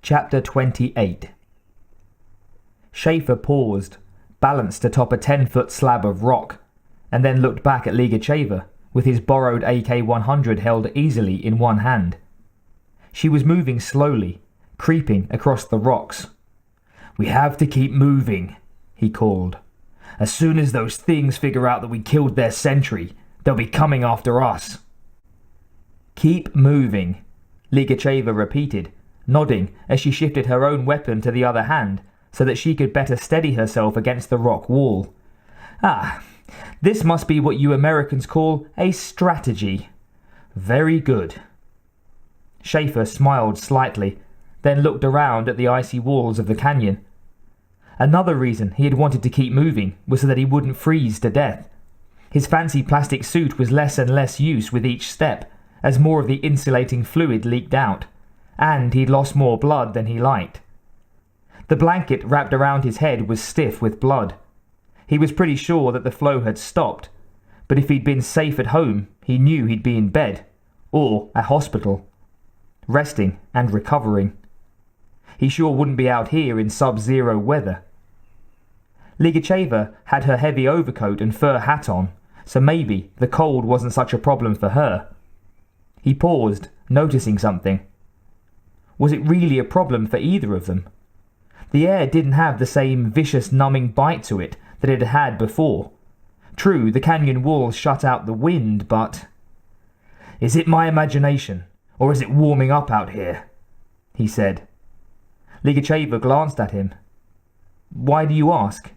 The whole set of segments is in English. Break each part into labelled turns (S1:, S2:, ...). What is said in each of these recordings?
S1: Chapter 28. Schaefer paused, balanced atop a 10-foot slab of rock, and then looked back at Ligacheva, with his borrowed AK-100 held easily in one hand. She was moving slowly, creeping across the rocks. "We have to keep moving," he called. "As soon as those things figure out that we killed their sentry, they'll be coming after us." "Keep moving," Ligacheva repeated, nodding as she shifted her own weapon to the other hand so that she could better steady herself against the rock wall. "Ah, this must be what you Americans call a strategy. Very good." Schaefer smiled slightly, then looked around at the icy walls of the canyon. Another reason he had wanted to keep moving was so that he wouldn't freeze to death. His fancy plastic suit was less and less use with each step, as more of the insulating fluid leaked out, and he'd lost more blood than he liked. The blanket wrapped around his head was stiff with blood. He was pretty sure that the flow had stopped, but if he'd been safe at home, he knew he'd be in bed, or a hospital, resting and recovering. He sure wouldn't be out here in sub-zero weather. Ligacheva had her heavy overcoat and fur hat on, so maybe the cold wasn't such a problem for her. He paused, noticing something. Was it really a problem for either of them? The air didn't have the same vicious numbing bite to it that it had had before. True, the canyon walls shut out the wind, but... "Is it my imagination, or is it warming up out here?" he said. Ligacheva glanced at him. "Why do you ask?"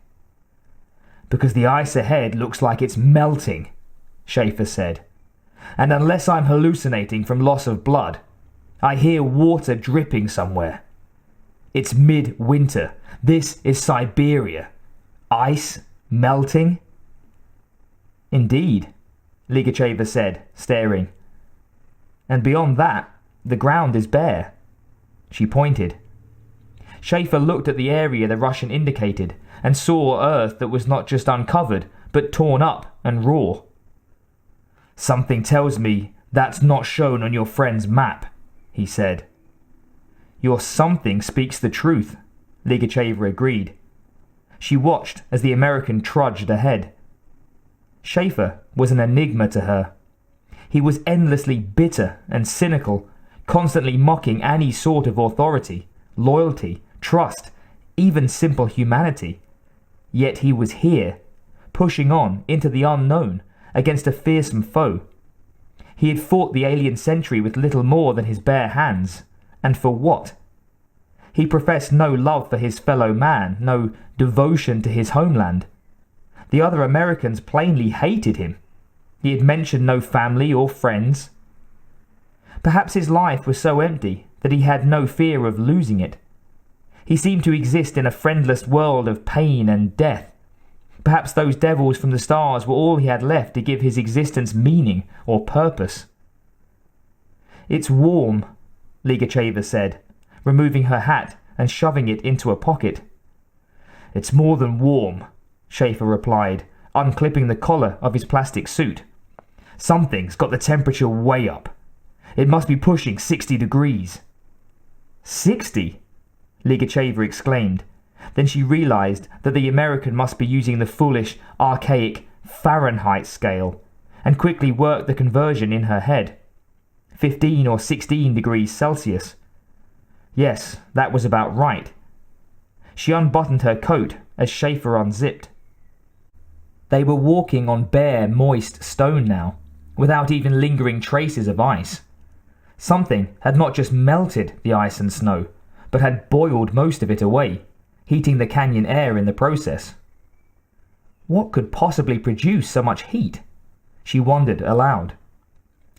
S1: "Because the ice ahead looks like it's melting," Schaefer said. "And unless I'm hallucinating from loss of blood, I hear water dripping somewhere. It's mid-winter. This is Siberia. Ice melting?" "Indeed," Ligacheva said, staring. "And beyond that, the ground is bare." She pointed. Schaefer looked at the area the Russian indicated and saw earth that was not just uncovered, but torn up and raw. "Something tells me that's not shown on your friend's map," he said. "Your something speaks the truth," Ligacheva agreed. She watched as the American trudged ahead. Schaefer was an enigma to her. He was endlessly bitter and cynical, constantly mocking any sort of authority, loyalty, trust, even simple humanity. Yet he was here, pushing on into the unknown against a fearsome foe. He had fought the alien sentry with little more than his bare hands. And for what? He professed no love for his fellow man, no devotion to his homeland. The other Americans plainly hated him. He had mentioned no family or friends. Perhaps his life was so empty that he had no fear of losing it. He seemed to exist in a friendless world of pain and death. Perhaps those devils from the stars were all he had left to give his existence meaning or purpose. "It's warm," Ligacheva said, removing her hat and shoving it into a pocket. "It's more than warm," Schaefer replied, unclipping the collar of his plastic suit. "Something's got the temperature way up. It must be pushing 60 degrees. 60? Ligacheva exclaimed. Then she realized that the American must be using the foolish, archaic Fahrenheit scale, and quickly worked the conversion in her head. 15 or 16 degrees Celsius. Yes, that was about right. She unbuttoned her coat as Schaefer unzipped. They were walking on bare, moist stone now, without even lingering traces of ice. Something had not just melted the ice and snow, but had boiled most of it away, heating the canyon air in the process. What could possibly produce so much heat? She wondered aloud.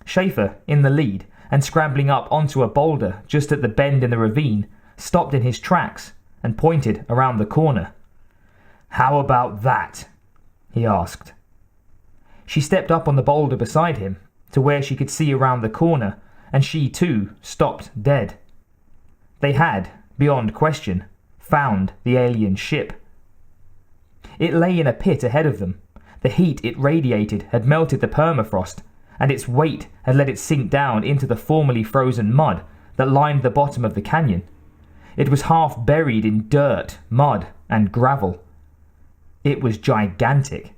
S1: Schaefer, in the lead, and scrambling up onto a boulder just at the bend in the ravine, stopped in his tracks and pointed around the corner. "How about that?" he asked. She stepped up on the boulder beside him, to where she could see around the corner, and she too stopped dead. They had, beyond question, found the alien ship. It lay in a pit ahead of them. The heat it radiated had melted the permafrost, and its weight had let it sink down into the formerly frozen mud that lined the bottom of the canyon. It was half buried in dirt, mud, and gravel. It was gigantic.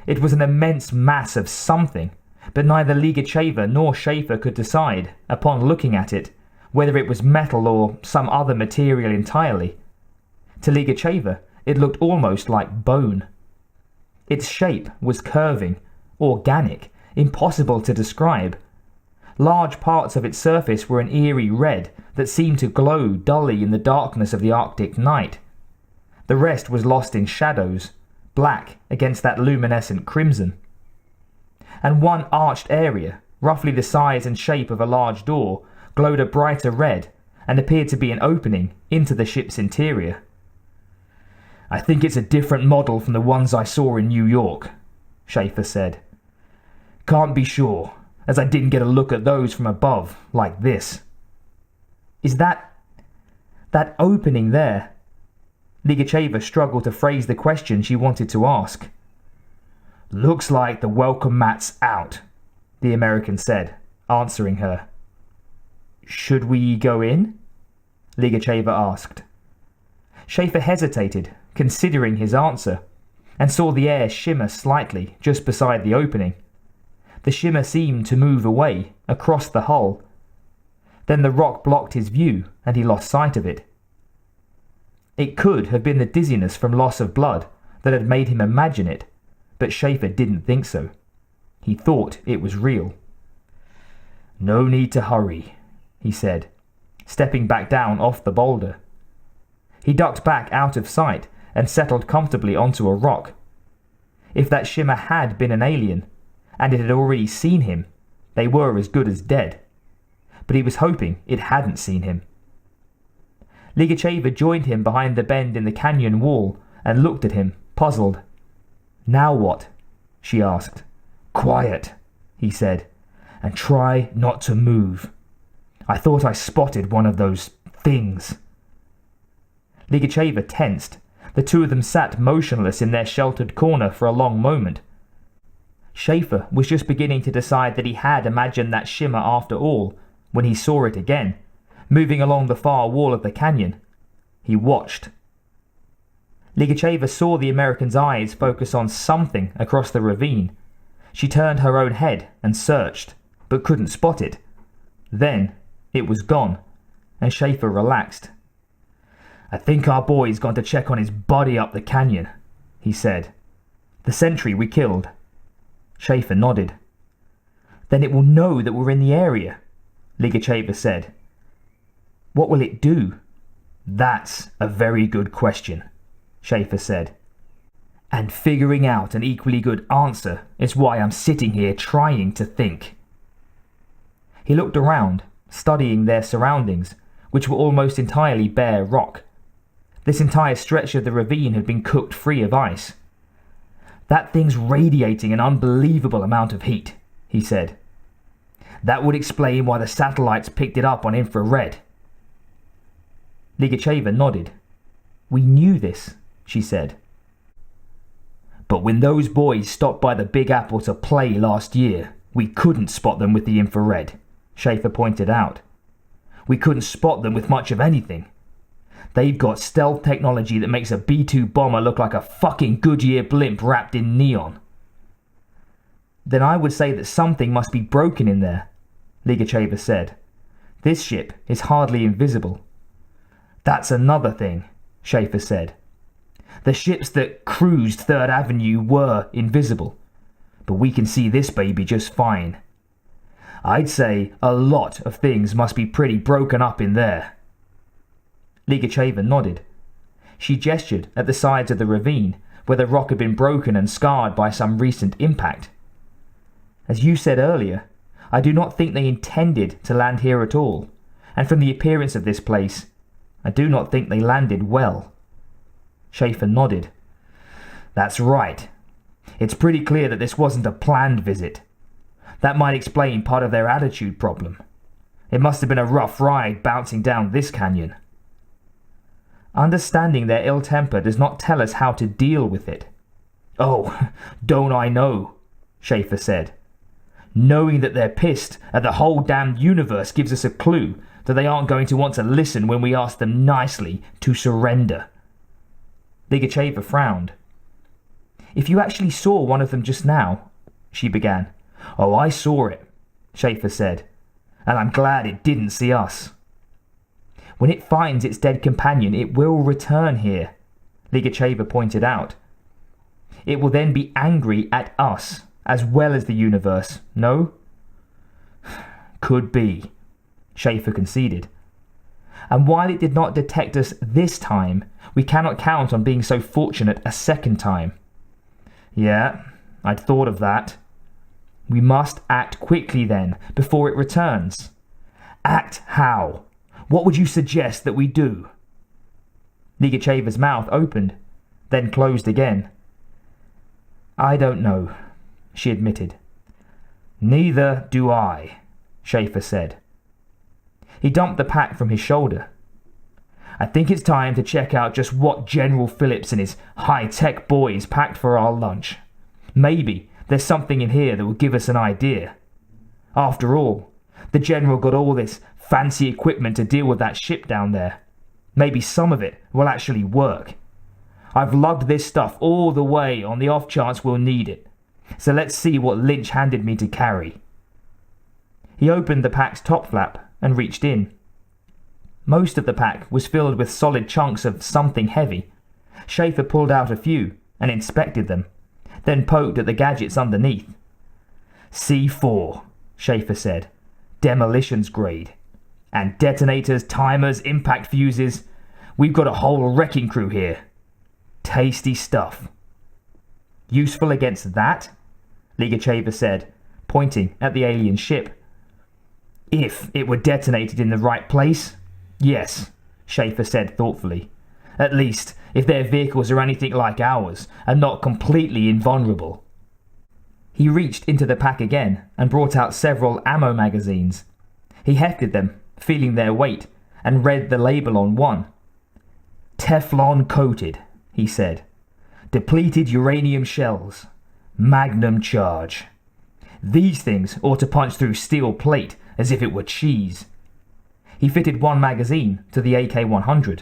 S1: It was an immense mass of something, but neither Ligacheva nor Schaefer could decide, upon looking at it, whether it was metal or some other material entirely. To Ligacheva, it looked almost like bone. Its shape was curving, organic, impossible to describe. Large parts of its surface were an eerie red that seemed to glow dully in the darkness of the Arctic night. The rest was lost in shadows, black against that luminescent crimson. And one arched area, roughly the size and shape of a large door, glowed a brighter red and appeared to be an opening into the ship's interior. "I think it's a different model from the ones I saw in New York," Schaefer said. "Can't be sure, as I didn't get a look at those from above, like this." "Is that opening there?" Ligacheva struggled to phrase the question she wanted to ask. "Looks like the welcome mat's out," the American said, answering her. "Should we go in?" Ligacheva asked. Schaefer hesitated, considering his answer, and saw the air shimmer slightly just beside the opening. The shimmer seemed to move away, across the hull. Then the rock blocked his view, and he lost sight of it. It could have been the dizziness from loss of blood that had made him imagine it, but Schaefer didn't think so. He thought it was real. "No need to hurry," he said, stepping back down off the boulder. He ducked back out of sight and settled comfortably onto a rock. If that shimmer had been an alien, and it had already seen him, they were as good as dead. But he was hoping it hadn't seen him. Ligacheva joined him behind the bend in the canyon wall and looked at him, puzzled. "Now what?" she asked. "Quiet," he said, "and try not to move. I thought I spotted one of those things." Ligacheva tensed. The two of them sat motionless in their sheltered corner for a long moment. Schaefer was just beginning to decide that he had imagined that shimmer after all, when he saw it again, moving along the far wall of the canyon. He watched. Ligacheva saw the American's eyes focus on something across the ravine. She turned her own head and searched, but couldn't spot it. Then it was gone, and Schaefer relaxed. "I think our boy's gone to check on his buddy up the canyon," he said. "The sentry we killed." Schaefer nodded. "Then it will know that we're in the area," Ligacheva said. "What will it do?" "That's a very good question," Schaefer said. "And figuring out an equally good answer is why I'm sitting here trying to think." He looked around, studying their surroundings, which were almost entirely bare rock. This entire stretch of the ravine had been cooked free of ice. "That thing's radiating an unbelievable amount of heat," he said. "That would explain why the satellites picked it up on infrared." Ligacheva nodded. "We knew this," she said. "But when those boys stopped by the Big Apple to play last year, we couldn't spot them with the infrared," Schaefer pointed out. "We couldn't spot them with much of anything. They've got stealth technology that makes a B-2 bomber look like a fucking Goodyear blimp wrapped in neon." "Then I would say that something must be broken in there," Ligacheva said. "This ship is hardly invisible." "That's another thing," Schaefer said. "The ships that cruised 3rd Avenue were invisible, but we can see this baby just fine. I'd say a lot of things must be pretty broken up in there." Ligacheva nodded. She gestured at the sides of the ravine, where the rock had been broken and scarred by some recent impact. "As you said earlier, I do not think they intended to land here at all, and from the appearance of this place, I do not think they landed well." Schaefer nodded. "That's right. It's pretty clear that this wasn't a planned visit. That might explain part of their attitude problem. It must have been a rough ride bouncing down this canyon." "Understanding their ill temper does not tell us how to deal with it." "Oh, don't I know," Schaefer said. "Knowing that they're pissed at the whole damned universe gives us a clue that they aren't going to want to listen when we ask them nicely to surrender. Ligacheva frowned. If you actually saw one of them just now, she began. Oh, I saw it, Schaefer said, and I'm glad it didn't see us. When it finds its dead companion, it will return here, Ligacheva pointed out. It will then be angry at us, as well as the universe, no? Could be, Schaefer conceded. And while it did not detect us this time, we cannot count on being so fortunate a second time. Yeah, I'd thought of that. We must act quickly then, before it returns. Act how? What would you suggest that we do? Ligacheva's mouth opened, then closed again. I don't know, she admitted. Neither do I, Schaefer said. He dumped the pack from his shoulder. I think it's time to check out just what General Phillips and his high-tech boys packed for our lunch. Maybe there's something in here that will give us an idea. After all, the General got all this fancy equipment to deal with that ship down there. Maybe some of it will actually work. I've lugged this stuff all the way on the off chance we'll need it. So let's see what Lynch handed me to carry. He opened the pack's top flap and reached in. Most of the pack was filled with solid chunks of something heavy. Schaefer pulled out a few and inspected them, then poked at the gadgets underneath. C4, Schaefer said. Demolitions grade. And detonators, timers, impact fuses. We've got a whole wrecking crew here. Tasty stuff. Useful against that? Ligacheva said, pointing at the alien ship. If it were detonated in the right place? Yes, Schaefer said thoughtfully. At least, if their vehicles are anything like ours, and not completely invulnerable. He reached into the pack again, and brought out several ammo magazines. He hefted them, feeling their weight, and read the label on one. Teflon coated, he said. Depleted uranium shells. Magnum charge. These things ought to punch through steel plate as if it were cheese. He fitted one magazine to the AK-100.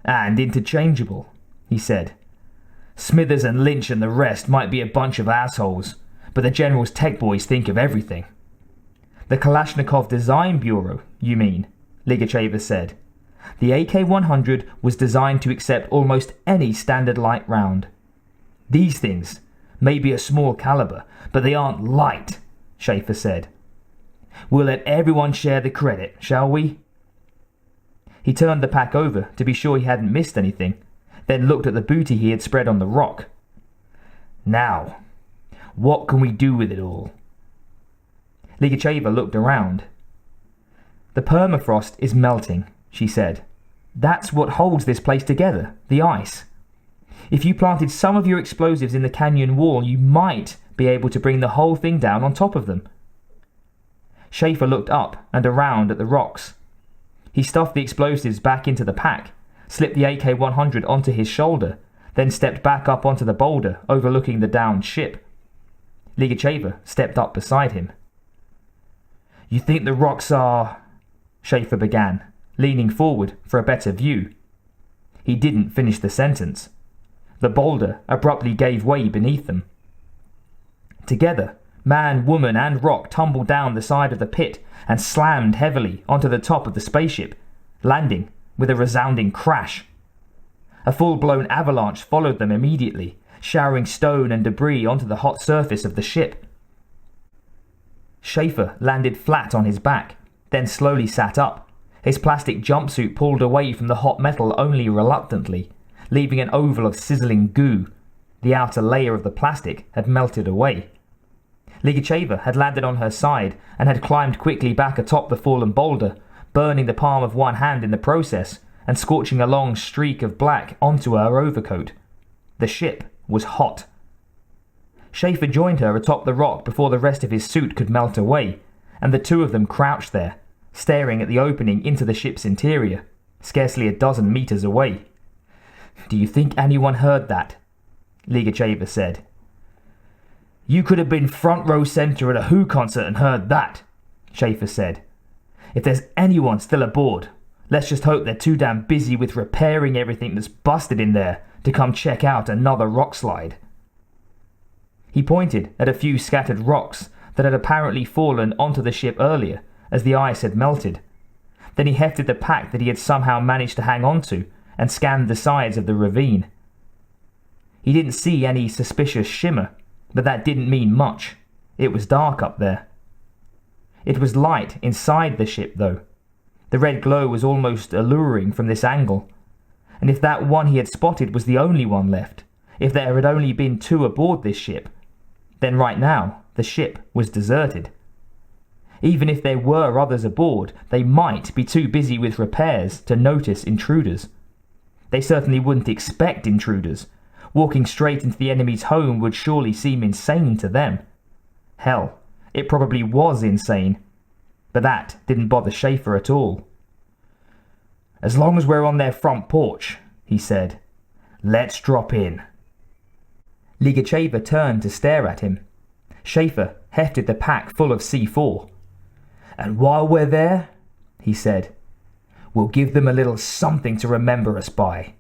S1: And interchangeable, he said. Smithers and Lynch and the rest might be a bunch of assholes, but the General's tech boys think of everything. The Kalashnikov Design Bureau, you mean? Ligacheva said. The AK-100 was designed to accept almost any standard light round. These things may be a small caliber, but they aren't light, Schaefer said. We'll let everyone share the credit, shall we? He turned the pack over to be sure he hadn't missed anything, then looked at the booty he had spread on the rock. Now, what can we do with it all? Ligacheva looked around. The permafrost is melting, she said. That's what holds this place together, the ice. If you planted some of your explosives in the canyon wall, you might be able to bring the whole thing down on top of them. Schaefer looked up and around at the rocks. He stuffed the explosives back into the pack, slipped the AK-100 onto his shoulder, then stepped back up onto the boulder overlooking the downed ship. Ligacheva stepped up beside him. You think the rocks are... Schaefer began, leaning forward for a better view. He didn't finish the sentence. The boulder abruptly gave way beneath them. Together, man, woman, and rock tumbled down the side of the pit and slammed heavily onto the top of the spaceship, landing with a resounding crash. A full-blown avalanche followed them immediately, showering stone and debris onto the hot surface of the ship. Schaefer landed flat on his back, then slowly sat up, his plastic jumpsuit pulled away from the hot metal only reluctantly, leaving an oval of sizzling goo. The outer layer of the plastic had melted away. Ligacheva had landed on her side and had climbed quickly back atop the fallen boulder, burning the palm of one hand in the process and scorching a long streak of black onto her overcoat. The ship was hot. Schaefer joined her atop the rock before the rest of his suit could melt away, and the two of them crouched there, staring at the opening into the ship's interior, scarcely a dozen meters away. Do you think anyone heard that? Ligacheva said. You could have been front row center at a Who concert and heard that, Schaefer said. If there's anyone still aboard, let's just hope they're too damn busy with repairing everything that's busted in there to come check out another rock slide. He pointed at a few scattered rocks that had apparently fallen onto the ship earlier as the ice had melted. Then he hefted the pack that he had somehow managed to hang onto and scanned the sides of the ravine. He didn't see any suspicious shimmer, but that didn't mean much. It was dark up there. It was light inside the ship, though. The red glow was almost alluring from this angle. And if that one he had spotted was the only one left, if there had only been 2 aboard this ship, then right now the ship was deserted. Even if there were others aboard, they might be too busy with repairs to notice intruders. They certainly wouldn't expect intruders. Walking straight into the enemy's home would surely seem insane to them. Hell, it probably was insane. But that didn't bother Schaefer at all. "As long as we're on their front porch," he said, "let's drop in." Ligacheva turned to stare at him. Schaefer hefted the pack full of C4. "And while we're there," he said, "we'll give them a little something to remember us by."